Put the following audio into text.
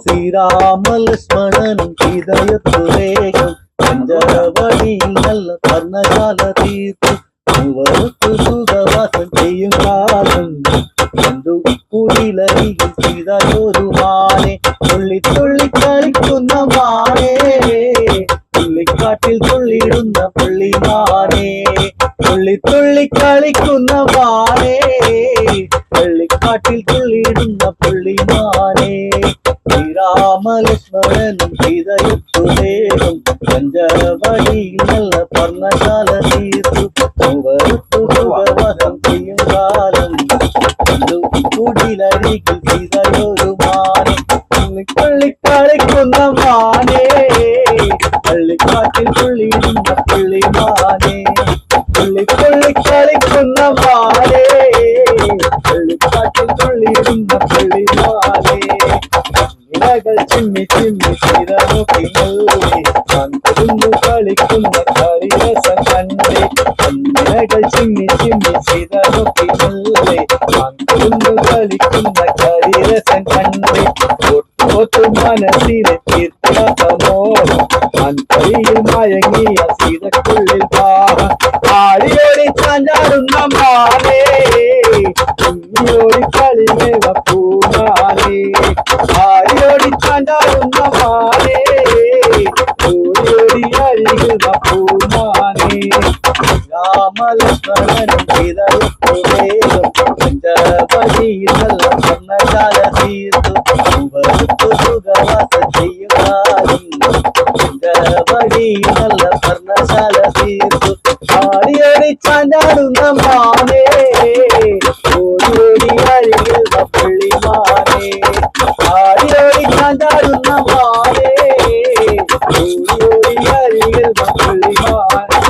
ശ്രീരാമ ലക്ഷ്മണനും ഹൃദയത്തു വേഗം പഞ്ചവടിയിൽ നല്ല പർണശാല തീർത്തു മൂവർക്ക് സുഖവാസം ചെയ്യും കാലം കുടിലരികിൽ സീതയൊരു മാനെ തുള്ളി തുള്ളി കളിക്കുന്ന മാനേ തുള്ളിക്കാട്ടിൽ തുള്ളിയിടുന്ന പുള്ളിമാനേ തുള്ളി തുള്ളി കളിക്കുന്ന മാനേ പള്ളിക്കാട്ടിൽ തുള്ളിയിടുന്ന പുള്ളിമാനേ ശ്രീരാമ ലക്ഷ്മണനും ഹൃദയത്തു വേഗം പഞ്ചവടിയിൽ നല്ല പർണശാല തീർത്തു മൂവർക്ക് സുഖവാസം ചെയ്യും കാലം കുടിലരികിൽ സീതയൊരു മാനെ തുള്ളി കളിക്കുന്ന മാനേ പള്ളിക്കാട്ടിൽ തുള്ളിയിടുന്ന പുള്ളിമാനേ തുള്ളി തുള്ളി കളിക്കുന്ന മാനേ പള്ളിക്കാട്ടിൽ തുള്ളിയിടുന്ന പുള്ളിമാനേ ഇലകൾ ചിമ്മി ചിമ്മി ചെയ്ത നോക്കിയല്ലേ കണ്ടു കളിക്കുന്ന കരിരസം കണ്ടേ ഇലകൾ ചിമ്മി ചിമ്മി ചെയ്ത നോക്കിയല്ലേ കണ്ടു കളിക്കുന്ന കരിരസം കണ്ടേ ഒത്തു മനസ്സിനെ തീർത്തമോ അന്തരിയിൽ മയങ്ങിയ സീതക്കുള്ളിൽ ആടിയോടി ചാഞ്ചാടുന്ന മാനേ കുഞ്ഞിയോടി കളിമേവ പൂമാനേ ആടിയോടി ചാഞ്ചാടുന്ന മാനേ ഓടിയോടി അരികുന്ന പൂമാനേ രാമലക്ഷ്മണനും ഹൃദയത്തു വേഗം പഞ്ചവടിയിൽ നല്ല പർണശാല തീർത്തു മൂവർക്ക് സുഖവാസം ചെയ്യും കാലം പഞ്ചവടിയിൽ നല്ല പർണശാല തീർത്തു ആടിയോടി ചാഞ്ചാടുന്ന മാനേ ഓടിയോടി അരികുന്ന പുള്ളിമാനേ ആടിയോടി ചാഞ്ചാടുന്ന മാനേ ഓടിയോടി അരികുന്ന പുള്ളിമാനേ